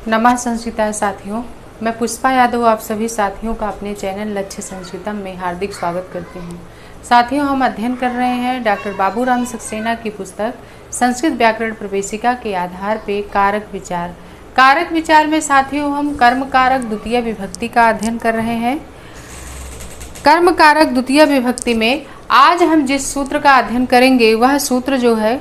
नमः संस्कृता साथियों, मैं पुष्पा यादव आप सभी साथियों का अपने चैनल लक्ष्य संस्कृतम में हार्दिक स्वागत करती हूँ। साथियों, हम अध्ययन कर रहे हैं डॉक्टर बाबूराम सक्सेना की पुस्तक संस्कृत व्याकरण प्रवेशिका के आधार पे कारक विचार। कारक विचार में साथियों हम कर्म कारक द्वितीय विभक्ति का अध्ययन कर रहे हैं। कर्म कारक द्वितीय विभक्ति में आज हम जिस सूत्र का अध्ययन करेंगे वह सूत्र जो है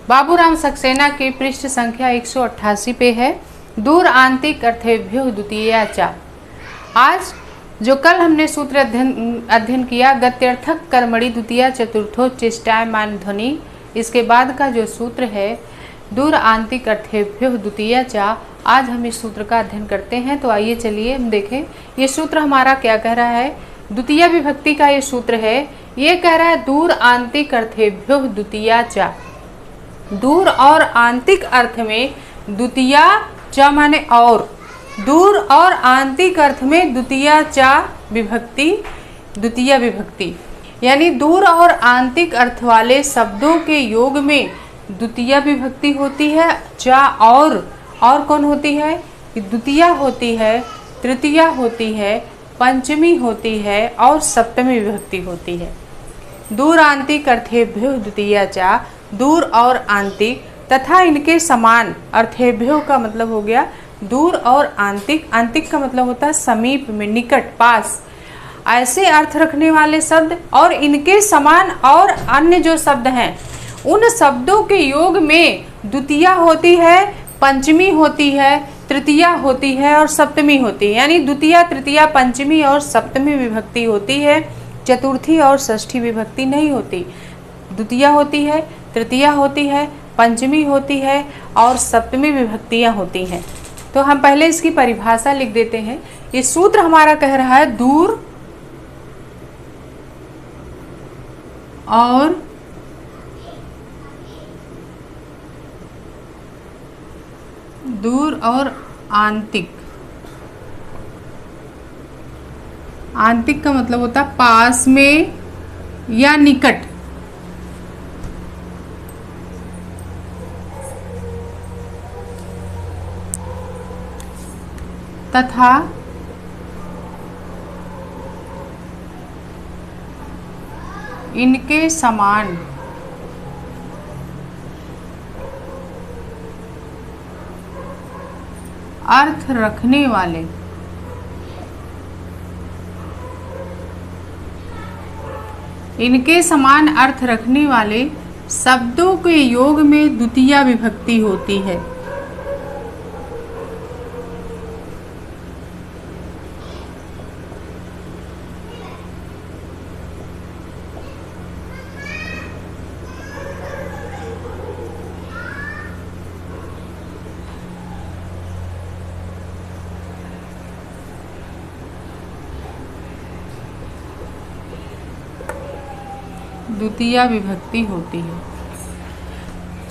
बाबूराम सक्सेना के पृष्ठ संख्या 188 पे है। दूर आंतिक अर्थेभ्यो द्वितीया च। आज जो कल हमने सूत्र अध्ययन किया गत्यर्थक कर्मणि द्वितीया चतुर्थो चेष्टायमान ध्वनि, इसके बाद का जो सूत्र है दूर आंतिक अर्थेभ्यो द्वितीया च, आज हम इस सूत्र का अध्ययन करते हैं। तो आइए चलिए हम देखें ये सूत्र हमारा क्या कह रहा है। द्वितीय विभक्ति का ये सूत्र है, ये कह रहा है दूर आंतिक अर्थेभ्यो द्वितीया च। दूर और आंतिक अर्थ में द्वितीया च माने और, दूर और आंतिक अर्थ में द्वितीया च विभक्ति द्वितीय विभक्ति, यानी दूर और आंतिक अर्थ वाले शब्दों के योग में द्वितीय विभक्ति होती है। च और कौन होती है? द्वितीया होती है, तृतीया होती है, पंचमी होती है और सप्तमी विभक्ति होती है। दूर आंतिक अर्थेभ्यो द्वितीया च, दूर और आंतिक तथा इनके समान। अर्थेभ्यो का मतलब हो गया दूर और आंतिक, आंतिक का मतलब होता है समीप में, निकट, पास, ऐसे अर्थ रखने वाले शब्द और इनके समान और अन्य जो शब्द हैं उन शब्दों के योग में द्वितीया होती है, पंचमी होती है, तृतीया होती है और सप्तमी होती है। यानी द्वितीया, तृतीया, पंचमी और सप्तमी विभक्ति होती है, चतुर्थी और षष्ठी विभक्ति नहीं होती। द्वितीया होती है, तृतीया होती है, पंचमी होती है और सप्तमी विभक्तियां होती हैं। तो हम पहले इसकी परिभाषा लिख देते हैं। ये सूत्र हमारा कह रहा है दूर और आंतिक। आंतिक का मतलब होता है पास में या निकट। तथा इनके समान अर्थ रखने वाले शब्दों के योग में द्वितीया विभक्ति होती है। द्वितीया विभक्ति होती है।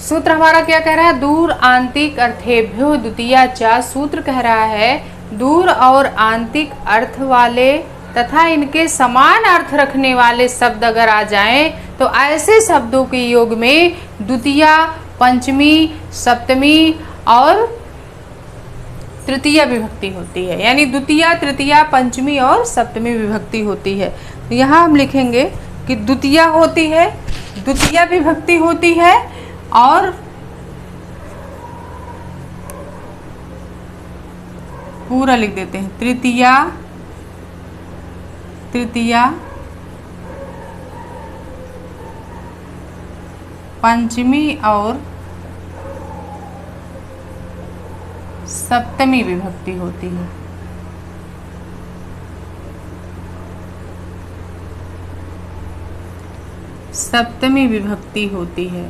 सूत्र हमारा क्या कह रहा है? दूर आंतिक अर्थेभ्यो द्वितीया च। सूत्र कह रहा है दूर और आंतिक अर्थ वाले तथा इनके समान अर्थ रखने वाले शब्द अगर आ जाएं तो ऐसे शब्दों के योग में द्वितीया, पंचमी, सप्तमी और तृतीया विभक्ति होती है। यानी द्वितीया, तृतीया, पंचमी और सप्तमी विभक्ति होती है। तो यहाँ हम लिखेंगे कि द्वितीया होती है, द्वितीया विभक्ति होती है और पूरा लिख देते हैं तृतीया, तृतीया, पंचमी और सप्तमी विभक्ति होती है। सप्तमी विभक्ति होती है।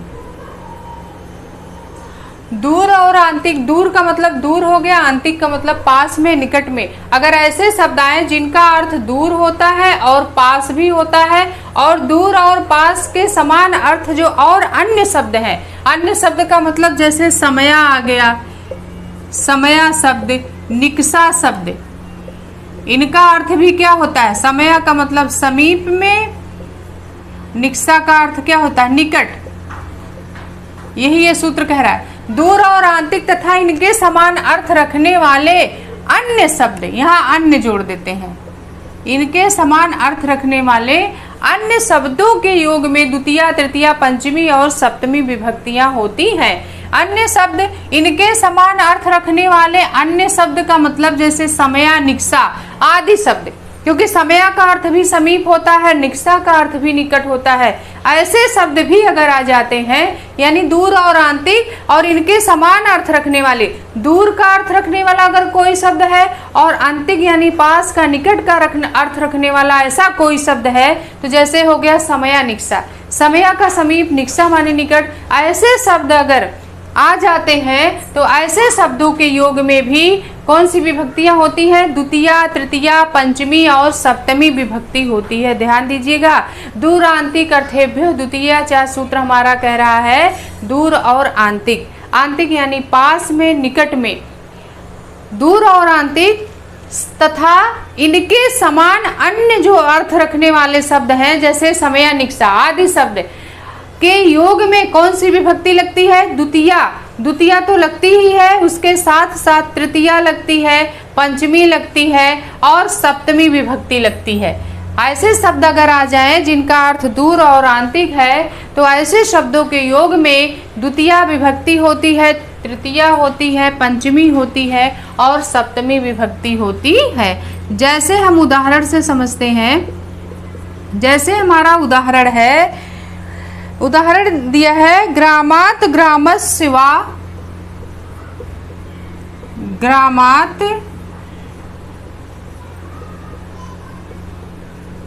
दूर और आंतिक, दूर का मतलब दूर हो गया, आंतिक का मतलब पास में, निकट में। अगर ऐसे शब्द आए जिनका अर्थ दूर होता है और पास भी होता है और दूर और पास के समान अर्थ जो और अन्य शब्द हैं, अन्य शब्द का मतलब जैसे समया आ गया, समया शब्द, निकषा शब्द, इनका अर्थ भी क्या होता है? समया का मतलब समीप में, निकषा का अर्थ क्या होता है? निकट। यही ये सूत्र कह रहा है। दूर और आंतिक तथा इनके समान अर्थ रखने वाले अन्य शब्द, यहाँ अन्य जोड़ देते हैं, इनके समान अर्थ रखने वाले अन्य शब्दों के योग में द्वितीया, तृतीया, पंचमी और सप्तमी विभक्तियां होती हैं। अन्य शब्द, इनके समान अर्थ रखने वाले अन्य शब्द का मतलब जैसे समया, निक्सा आदि शब्द, क्योंकि समया का अर्थ भी समीप होता है, निक्सा का अर्थ भी निकट होता है। ऐसे शब्द भी अगर आ जाते हैं, यानी दूर और आंतिक और इनके समान अर्थ रखने वाले, दूर का अर्थ रखने वाला अगर कोई शब्द है और आंतिक यानी पास का, निकट का अर्थ रखने वाला ऐसा कोई शब्द है, तो जैसे हो गया समया, निक्सा, समया का समीप, निक्सा माने निकट, ऐसे शब्द अगर आ जाते हैं तो ऐसे शब्दों के योग में भी कौन सी विभक्तियां होती हैं? द्वितीया, तृतीया, पंचमी और सप्तमी विभक्ति होती है। ध्यान दीजिएगा, दूर आंतिक अर्थेभ्यो द्वितीया, चार सूत्र हमारा कह रहा है दूर और आंतिक, आंतिक यानी पास में, निकट में, दूर और आंतिक तथा इनके समान अन्य जो अर्थ रखने वाले शब्द हैं जैसे समया, निक्सा आदि शब्द के योग में कौन सी विभक्ति लगती है? द्वितीया, द्वितीया तो लगती ही है, उसके साथ साथ तृतीया लगती है, पंचमी लगती है और सप्तमी विभक्ति लगती है। ऐसे शब्द अगर आ जाएं जिनका अर्थ दूर और आंतिक है तो ऐसे शब्दों के योग में द्वितीया विभक्ति होती है, तृतीया होती है, पंचमी होती है और सप्तमी विभक्ति होती है। जैसे हम उदाहरण से समझते हैं, जैसे हमारा उदाहरण है, उदाहरण दिया है ग्रामात ग्रामस्य वा, ग्रामात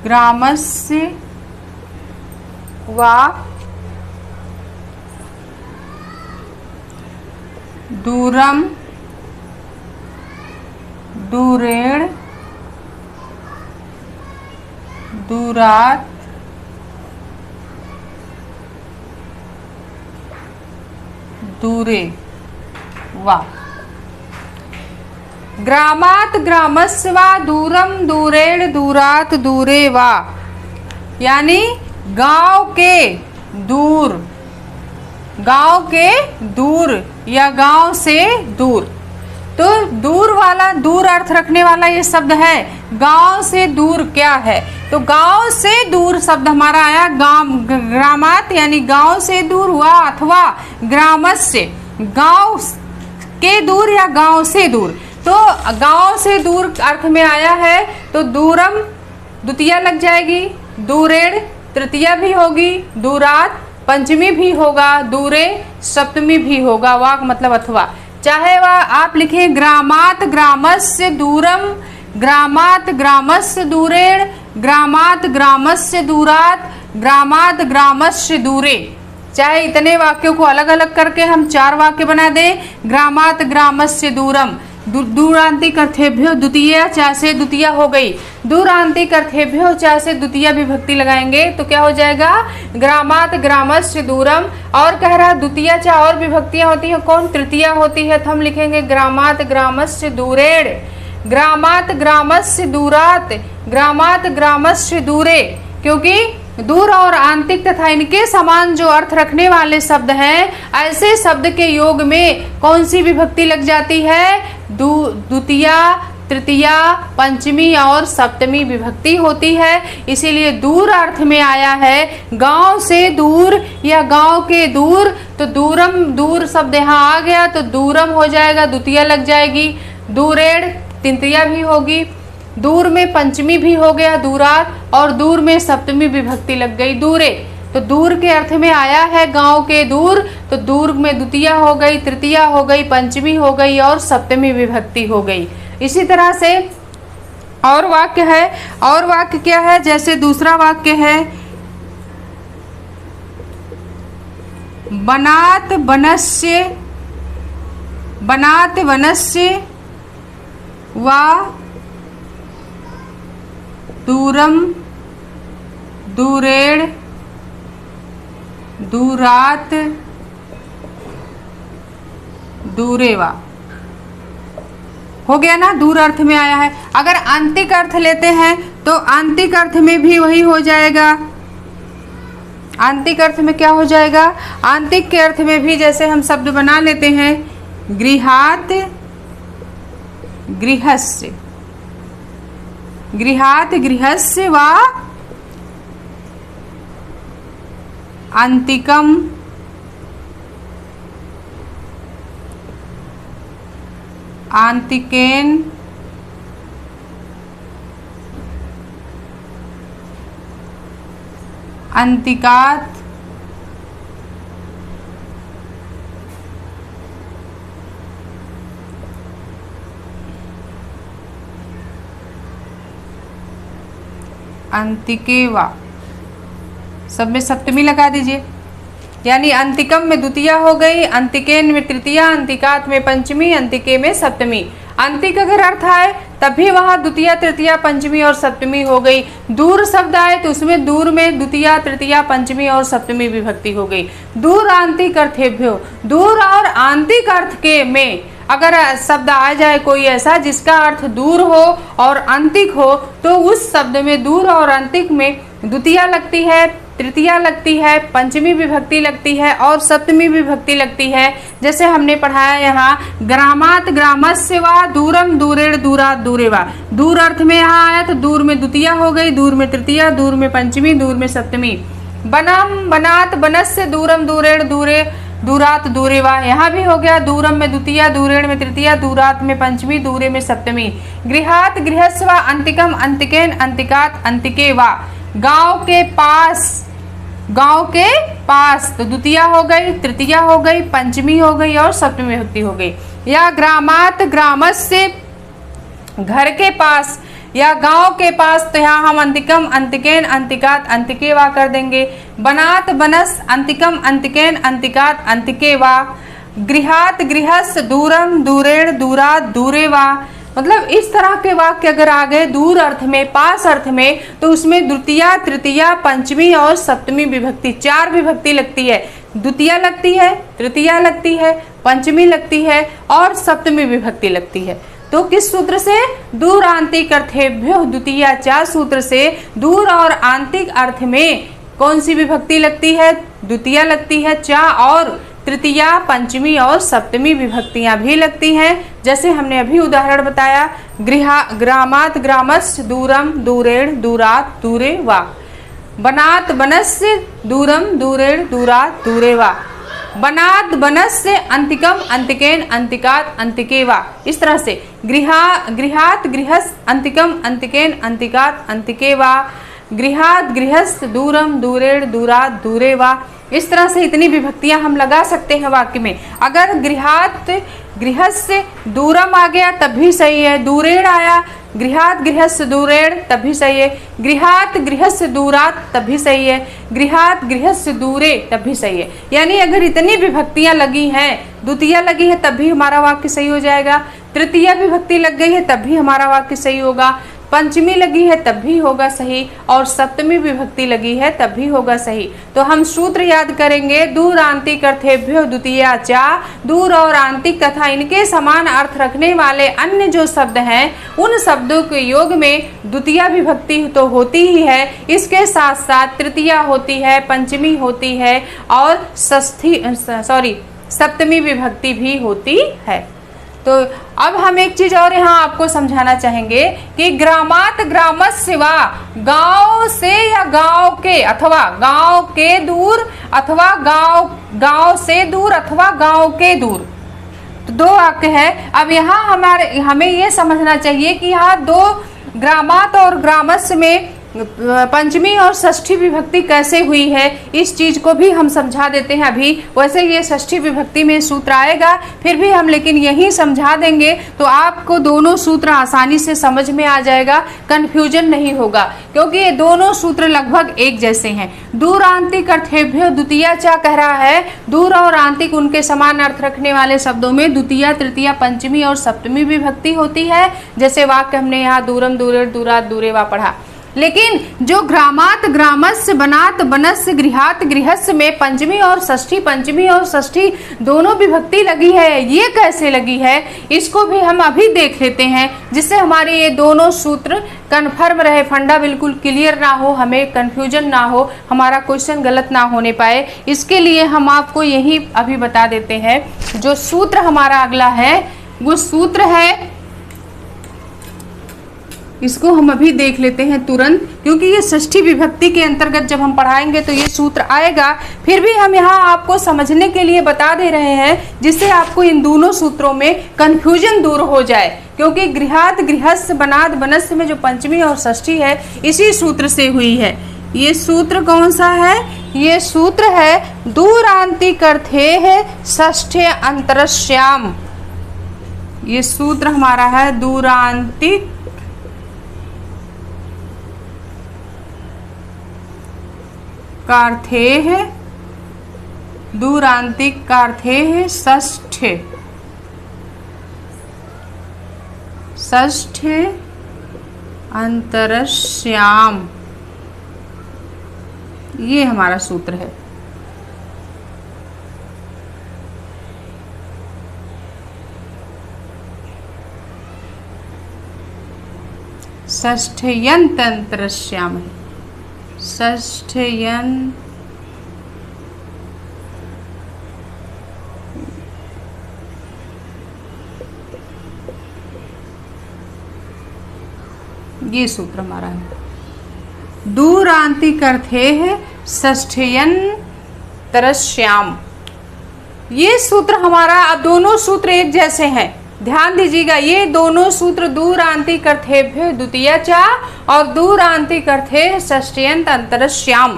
ग्रामस्य वा दूरम दूरेण दूरात दूरे वा, ग्रामात ग्रामस्य वा दूरम दूरेण दूरात दूरे वा, यानी गांव के दूर, गांव के दूर या गांव से दूर। तो दूर वाला, दूर अर्थ रखने वाला ये शब्द है। गांव से दूर क्या है? तो गांव से दूर शब्द हमारा आया ग्रामात, यानी गांव से दूर हुआ, अथवा ग्रामस्य गांव के दूर या गांव से दूर। तो गांव से दूर अर्थ में आया है तो दूरम द्वितीया लग जाएगी, दूरेण तृतीया भी होगी, दूरात पंचमी भी होगा, दूरे सप्तमी भी होगा, वाक मतलब अथवा। चाहे वह आप लिखें ग्रामात ग्रामस्य दूरम, ग्रामात ग्रामस्य दूरेण, ग्रामात ग्रामस्य दूरात, ग्रामात ग्रामस्य दूरे, चाहे इतने वाक्यों को अलग अलग करके हम चार वाक्य बना दें। ग्रामात ग्रामस्य दूरम, दूरांतिक अर्थेभ्यो द्वितीया, चाहे से द्वितीया हो गई, दूरांतिक अर्थेभ्यो चाहे से द्वितीया विभक्ति लगाएंगे तो क्या हो जाएगा? ग्रामात ग्रामस्य दूरम। और कह रहा द्वितीया चाहे और विभक्तियां होती हैं, कौन? तृतीया होती है, तो हम लिखेंगे ग्रामात ग्रामस्य दूरेण, ग्रामात ग्रामस्य दूरात, ग्रामात ग्रामस्य दूरे, क्योंकि दूर और आंतिक तथा इनके समान जो अर्थ रखने वाले शब्द हैं, ऐसे शब्द के योग में कौन सी विभक्ति लग जाती है? द्वितीया, तृतीया, पंचमी और सप्तमी विभक्ति होती है। इसीलिए दूर अर्थ में आया है गांव से दूर या गांव के दूर, तो दूरम, दूर शब्द यहाँ आ गया तो दूरम हो जाएगा, द्वितीया लग जाएगी, दूरेण तृतीया भी होगी, दूर में पंचमी भी हो गया दूरात, और दूर में सप्तमी विभक्ति लग गई दूरे। तो दूर के अर्थ में आया है गांव के दूर, तो दूर में द्वितीया हो गई, तृतीया हो गई, पंचमी हो गई और सप्तमी विभक्ति हो गई। इसी तरह से और वाक्य है, और वाक्य क्या है? जैसे दूसरा वाक्य है बनात बनस्य, बनात वनस्य वा दूरम दूरेण दूरात दूरेवा, हो गया ना? दूर अर्थ में आया है। अगर आंतिक अर्थ लेते हैं तो आंतिक अर्थ में भी वही हो जाएगा, आंतिक अर्थ में क्या हो जाएगा? आंतिक के अर्थ में भी जैसे हम शब्द बना लेते हैं, गृहात गृहस्य, गृहात गृहस्य वा आंतिकम आंतिकेन अंतिकात अंतिके वा, सब में सप्तमी लगा दीजिए। यानी अंतिकम में द्वितीया हो गई, अंतिकेन में तृतीया, अंतिकात में पंचमी, अंतिके में सप्तमी। अंतिक अगर अर्थ आए तब भी वहाँ द्वितीया तृतीया पंचमी और सप्तमी हो गई। दूर शब्द आए तो उसमें दूर में द्वितीया तृतीया पंचमी और सप्तमी विभक्ति हो गई। दूर आंतिक अर्थेभ्यो, दूर और आंतिक अर्थ के में अगर शब्द आ जाए कोई ऐसा जिसका अर्थ दूर हो और अंतिक हो, तो उस शब्द में दूर और अंतिक में द्वितीया लगती है, तृतीया लगती है, पंचमी विभक्ति लगती है और सप्तमी विभक्ति लगती है। जैसे हमने पढ़ाया यहाँ, ग्रामात ग्रामस्य वा दूरम दूरेण दूरात दूरे वा। दूर अर्थ में यहाँ आया तो दूर में द्वितीया हो गई, दूर में तृतीया, दूर में पंचमी, दूर में सप्तमी। बनम बनात बनस्य दूरम दूरेण दूरे दूरात दूरे वा, यहाँ भी हो गया, दूरम में द्वितीया, दूरेण में तृतीया, दूरात में पंचमी, दूरे में सप्तमी। गृहात गृहस्य वा अंतिकम अंतिकेन अंतिकात अंतिके वा। गांव के पास, गांव के पास तो द्वितीया हो गई, तृतीया हो गई, पंचमी हो गई और सप्तमी विभक्ति हो गई। या ग्रामात ग्रामस्य, घर के पास या गांव के पास, तो यहाँ हम अंतिकम अंतिकेन अंतिकात अंतिके वा कर देंगे। बनात बनस अंतिकम अंतिकेन अंतिकात अंतिके वा। गृहात गृहस् दूरम दूरेण दूरात दूरे वा। मतलब इस तरह के वाक्य अगर आ गए दूर अर्थ में, पास अर्थ में, तो उसमें द्वितीया तृतीया पंचमी और सप्तमी विभक्ति, चार विभक्ति लगती है। द्वितीया लगती है, तृतीया लगती है, पंचमी लगती है और सप्तमी विभक्ति लगती है। तो किस सूत्र से? दूर आंतिक अर्थेभ्यो द्वितीया चा सूत्र से दूर और आंतिक अर्थ में कौन सी विभक्ति लगती है? द्वितीया लगती है, चा और तृतीया पंचमी और सप्तमी विभक्तियां भी लगती हैं। जैसे हमने अभी उदाहरण बताया, ग्रामात ग्रामस्य दूरम दूरेण दूरात दूरे वा। बनात बनस्य दूरम दूरेण दूरात दूरे वा। बनात बनस्य अंतिकम अंतिकेन अंतिकात अंतिके वा। इस तरह से गृहात गृहस् अंतिकम अंतिकेन अंतिकात अंतिके वा। गृहात गृहस् दूरम दूरेण दूरात दूरे वा। इस तरह से इतनी विभक्तियां हम लगा सकते हैं वाक्य में। अगर गृहात गृहस्य दूरम आ गया तब भी सही है, दूरेण आया, गृहात गृहस्य दूरेण तब भी सही है, गृहात गृहस्य दूरात तब भी सही है, गृहात गृहस्य दूरे तब भी सही है। यानी अगर इतनी विभक्तियां लगी हैं, द्वितीया लगी है तब भी हमारा वाक्य सही हो जाएगा, तृतीया विभक्ति लग गई है तब भी हमारा वाक्य सही होगा, पंचमी लगी है तब भी होगा सही और सप्तमी विभक्ति लगी है तब भी होगा सही। तो हम सूत्र याद करेंगे, दूर आंतिक अर्थेभ्यो द्वितीया चा। दूर और आंतिक तथा इनके समान अर्थ रखने वाले अन्य जो शब्द हैं उन शब्दों के योग में द्वितीया विभक्ति तो होती ही है, इसके साथ साथ तृतीया होती है, पंचमी होती है और सप्तमी विभक्ति भी होती है। तो अब हम एक चीज और यहाँ आपको समझाना चाहेंगे कि ग्रामात ग्रामस्य वा, गांव से या गांव के अथवा गांव के दूर अथवा गांव से दूर अथवा गांव के दूर, तो दो वाक्य है। अब यहाँ हमें ये समझना चाहिए कि यहाँ दो ग्रामात और ग्रामस्य में पंचमी और षष्ठी विभक्ति कैसे हुई है, इस चीज को भी हम समझा देते हैं अभी। वैसे ये षष्ठी विभक्ति में सूत्र आएगा, फिर भी हम लेकिन यही समझा देंगे तो आपको दोनों सूत्र आसानी से समझ में आ जाएगा, कंफ्यूजन नहीं होगा, क्योंकि ये दोनों सूत्र लगभग एक जैसे हैं। दूर आंतिक अर्थेभ्यो द्वितीया चा कह रहा है, दूर और आंतिक उनके समान अर्थ रखने वाले शब्दों में द्वितीया तृतीया पंचमी और सप्तमी विभक्ति होती है। जैसे वाक्य हमने यहाँ दूरम दूरेण दूरात दूरे वा पढ़ा। लेकिन जो ग्रामात ग्रामस्य, बनात बनस्य, गृहात गृहस्य में पंचमी और षष्ठी दोनों विभक्ति लगी है, ये कैसे लगी है इसको भी हम अभी देख लेते हैं, जिससे हमारे ये दोनों सूत्र कन्फर्म रहे, फंडा बिल्कुल क्लियर ना हो, हमें कंफ्यूजन ना हो, हमारा क्वेश्चन गलत ना होने पाए। इसके लिए हम आपको यही अभी बता देते हैं। जो सूत्र हमारा अगला है वो सूत्र है, इसको हम अभी देख लेते हैं तुरंत, क्योंकि ये षष्ठी विभक्ति के अंतर्गत जब हम पढ़ाएंगे तो ये सूत्र आएगा। फिर भी हम यहाँ आपको समझने के लिए बता दे रहे हैं, जिससे आपको इन दोनों सूत्रों में कंफ्यूजन दूर हो जाए, क्योंकि गृहात गृहस्थ, बनात बनस्य में जो पंचमी और षष्ठी है इसी सूत्र से हुई है। ये सूत्र कौन सा है? ये सूत्र है दूरांतिक अर्थेः षष्ठे अंतरस्याम। ये सूत्र हमारा है दूरांतिक कार्थेः, दूरांतिक कार्थेः षष्ठे अंतरस्याम। ये हमारा सूत्र है। षष्ठयंत अंतरस्याम है, षष्ठयन ये सूत्र हमारा है। दूरांतिक अर्थेः षष्ठयंतरस्याम। ये सूत्र हमारा, अब दोनों सूत्र एक जैसे हैं, ध्यान दीजिएगा। ये दोनों सूत्र दूरांतिक अर्थेभ्यो द्वितीया च और दूरांतिक अर्थेः षष्ठयंत अंतरस्याम,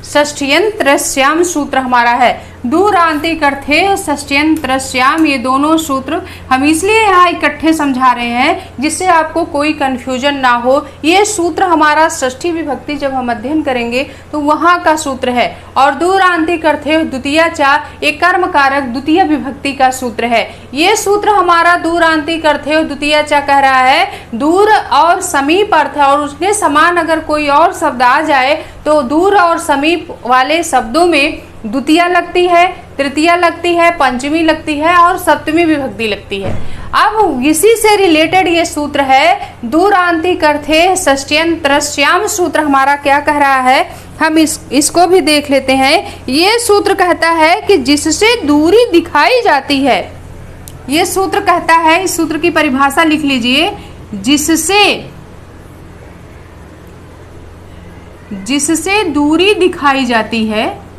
षष्ठयंतरस्याम सूत्र हमारा है। दूरांतिक अर्थेः षष्ठयंतरस्याम, ये दोनों सूत्र हम इसलिए यहाँ इकट्ठे समझा रहे हैं जिससे आपको कोई कंफ्यूजन ना हो। ये सूत्र हमारा षष्ठी विभक्ति जब हम अध्ययन करेंगे तो वहाँ का सूत्र है। और दूरांतिक अर्थेः द्वितीया च, एक कर्म कारक द्वितीय विभक्ति का सूत्र है। ये सूत्र हमारा दूरांतिक अर्थेः द्वितीया च कह रहा है दूर और समीप अर्थ, और उसके समान अगर कोई और शब्द आ जाए तो दूर और समीप वाले शब्दों में द्वितीया लगती है, तृतीया लगती है, पंचमी लगती है और सप्तमी विभक्ति लगती है। अब इसी से रिलेटेड ये सूत्र है दूरांतिक अर्थेः षष्ठयंतरस्याम। सूत्र हमारा क्या कह रहा है, हम इसको भी देख लेते हैं। ये सूत्र कहता है कि जिससे दूरी दिखाई जाती है, ये सूत्र कहता है, इस सूत्र की परिभाषा लिख लीजिए, जिससे दूरी दिखाई जाती है,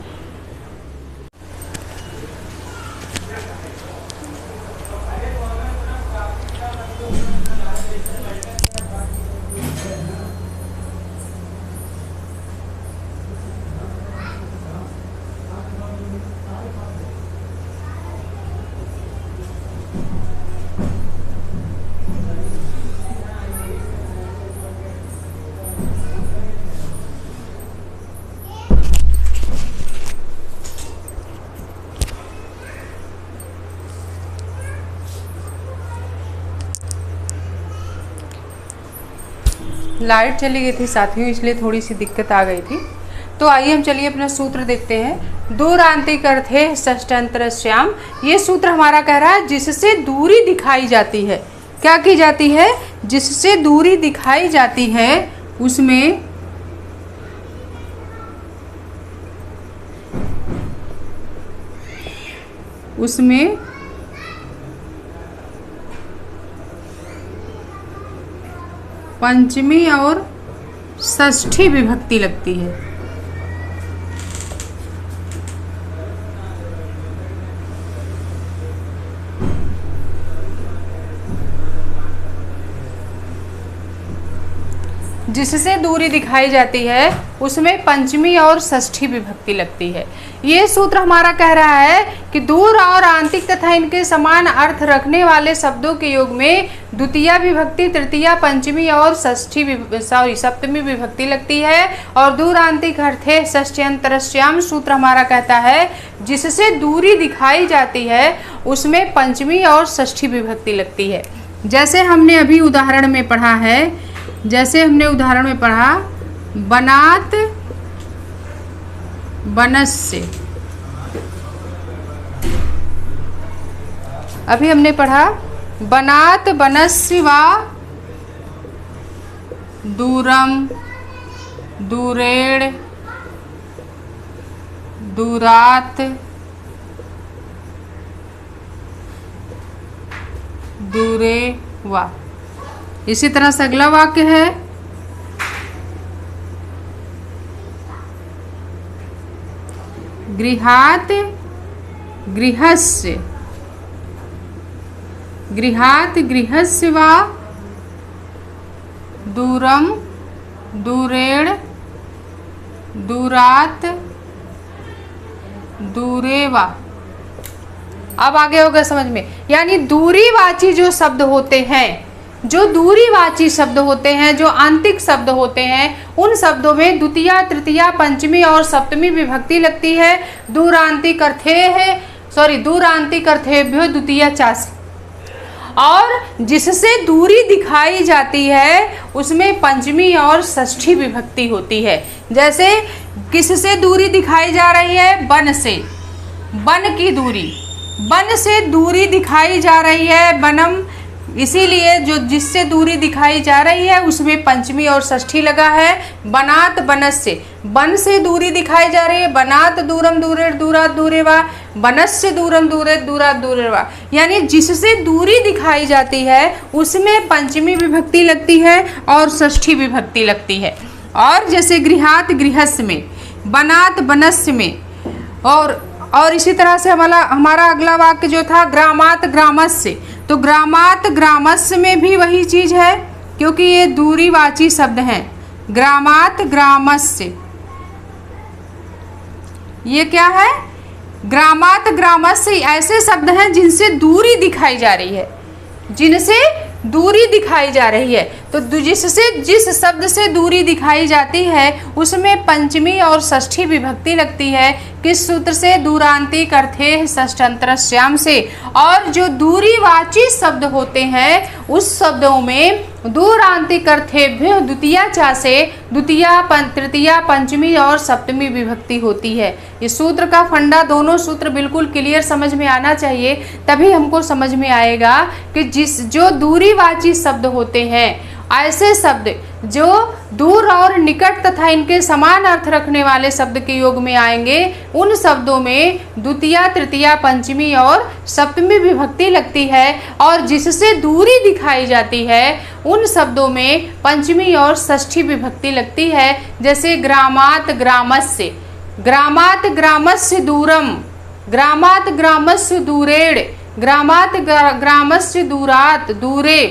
लाइट चली गई थी साथियों, इसलिए थोड़ी सी दिक्कत आ गई थी। तो आइए हम चलिए अपना सूत्र देखते हैं। दूरांतिक अर्थेः षष्ठयंतरस्याम। ये सूत्र हमारा कह रहा है जिससे दूरी दिखाई जाती है। क्या की जाती है? जिससे दूरी दिखाई जाती है उसमें पंचमी और षष्ठी विभक्ति लगती है। जिससे दूरी दिखाई जाती है उसमें पंचमी और षष्ठी विभक्ति लगती है। ये सूत्र हमारा कह रहा है कि दूर और आंतिक तथा इनके समान अर्थ रखने वाले शब्दों के योग में द्वितीया विभक्ति, तृतीया, पंचमी और सप्तमी विभक्ति लगती है। और दूरांतिक अर्थेः षष्ठयंतरस्याम सूत्र हमारा कहता है जिससे दूरी दिखाई जाती है उसमें पंचमी और षष्ठी विभक्ति लगती है। जैसे हमने अभी उदाहरण में पढ़ा है, बनात बनस्य। अभी हमने पढ़ा बनात बनस्य वा दूरम दूरेण दूरात दूरे वा। इसी तरह से अगला वाक्य है गृहात गृहस्य। गृहात गृहस्य वा दूरम दूरेण दूरात दूरे वा। अब आगे होगा समझ में, यानी दूरीवाची जो शब्द होते हैं, जो दूरीवाची शब्द होते हैं, जो आंतिक शब्द होते हैं, उन शब्दों में द्वितीया तृतीया पंचमी और सप्तमी विभक्ति लगती है। दूरांतिक अर्थेभ्यो द्वितीया चास। और जिससे दूरी दिखाई जाती है उसमें पंचमी और षष्ठी विभक्ति होती है। जैसे किससे दूरी दिखाई जा रही है? वन से, वन की दूरी, वन से दूरी दिखाई जा रही है, वनम। इसीलिए जो जिससे दूरी दिखाई जा रही है उसमें पंचमी और षष्ठी लगा है। बनात बनस्य, वन से दूरी दिखाई जा रही है, बनात दूरम दूरेर दूरात दूरे वा, बनस्य दूरम दूरेर दूरात दूरे वा। यानी जिससे दूरी दिखाई जाती है उसमें पंचमी विभक्ति लगती है और षष्ठी विभक्ति लगती है। और जैसे गृहात गृहस्य में, बनात बनस्य में, और इसी तरह से हमारा अगला वाक्य जो था ग्रामात ग्रामस्य। तो ग्रामात ग्रामस्य में भी वही चीज है, क्योंकि ये दूरीवाची शब्द हैं। ग्रामात ग्रामस्य, ये क्या है? ग्रामात ग्रामस्य ऐसे शब्द हैं जिनसे दूरी दिखाई जा रही है, जिनसे दूरी दिखाई जा रही है। तो जिस शब्द से दूरी दिखाई जाती है उसमें पंचमी और षष्ठी विभक्ति लगती है। किस सूत्र से? दूरांतिक अर्थे षष्ठ्यंतरस्याम से। और जो दूरीवाची शब्द होते हैं उस शब्दों में दूरांतिक अर्थेभ्यो द्वितीया चा से द्वितीया तृतीया पंचमी और सप्तमी विभक्ति होती है। इस सूत्र का फंडा, दोनों सूत्र बिल्कुल क्लियर समझ में आना चाहिए, तभी हमको समझ में आएगा कि जो दूरीवाची शब्द होते हैं, ऐसे शब्द जो दूर और निकट तथा इनके समान अर्थ रखने वाले शब्द के योग में आएंगे, उन शब्दों में द्वितीया तृतीया पंचमी और सप्तमी विभक्ति लगती है। और जिससे दूरी दिखाई जाती है उन शब्दों में पंचमी और षष्ठी विभक्ति लगती है। जैसे ग्रामात ग्रामस्य, ग्रामात ग्रामस्य दूरम, ग्रामात ग्रामस्य दूरेण, ग्रामात ग्रामस्य दूरात दूरे।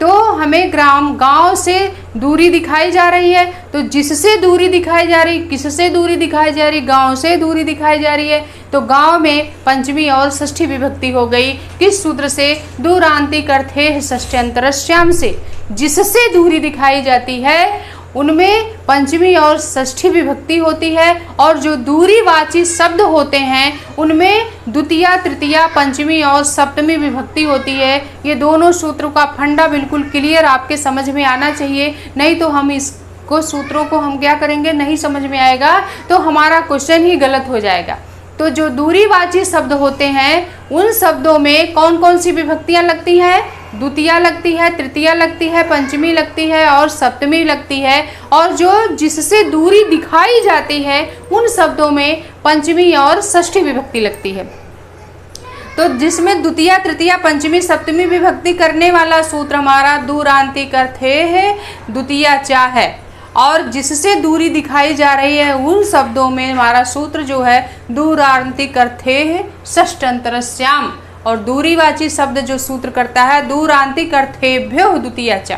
तो हमें गांव से दूरी दिखाई जा रही है, तो जिससे दूरी दिखाई जा रही, किससे दूरी दिखाई जा रही? गांव से दूरी दिखाई जा रही है। तो गांव में पंचमी और षष्ठी विभक्ति हो गई। किस सूत्र से? दूरांतिक अर्थे षष्ठ्यंतरस्याम से। जिससे दूरी दिखाई जाती है उनमें पंचमी और षष्ठी विभक्ति होती है। और जो दूरीवाची शब्द होते हैं उनमें द्वितीया तृतीया पंचमी और सप्तमी विभक्ति होती है। ये दोनों सूत्रों का फंडा बिल्कुल क्लियर आपके समझ में आना चाहिए, नहीं तो हम इसको सूत्रों को हम क्या करेंगे, नहीं समझ में आएगा तो हमारा क्वेश्चन ही गलत हो जाएगा। तो जो दूरीवाची शब्द होते हैं उन शब्दों में कौन कौन सी विभक्तियां लगती हैं? द्वितीया लगती है, तृतीया लगती है, पंचमी लगती है और सप्तमी लगती है। और जो जिससे दूरी दिखाई जाती है उन शब्दों में पंचमी और षष्ठी विभक्ति लगती है। तो जिसमें द्वितीया तृतीया पंचमी सप्तमी विभक्ति करने वाला सूत्र हमारा दूरांतिक अर्थे है द्वितीया चा है। और जिससे दूरी दिखाई जा रही है उन शब्दों में हमारा सूत्र जो है दूरांतिक अर्थे है षष्ठ्यंतरस्याम। और दूरीवाची शब्द जो सूत्र करता है दूरांतिक अर्थेभ्यो द्वितीया चा।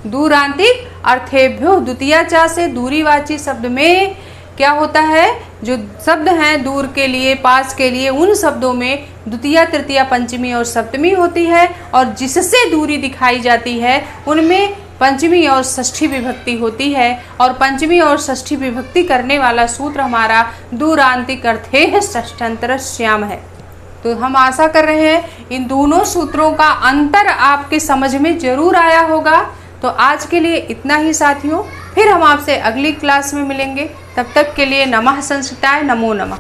दूरांतिक अर्थेभ्यो द्वितीया चा से दूरीवाची शब्द में क्या होता है? जो शब्द हैं दूर के लिए, पास के लिए, उन शब्दों में द्वितीया तृतीया पंचमी और सप्तमी होती है। और जिससे दूरी दिखाई जाती है उनमें पंचमी और षष्ठी विभक्ति होती है। और पंचमी और षष्ठी विभक्ति करने वाला सूत्र हमारा दूरांतिक अर्थे है षष्ठ्यंतरस्याम है। तो हम आशा कर रहे हैं इन दोनों सूत्रों का अंतर आपके समझ में जरूर आया होगा। तो आज के लिए इतना ही साथियों। फिर हम आपसे अगली क्लास में मिलेंगे। तब तक के लिए नमः संस्कृताय, नमो नमः।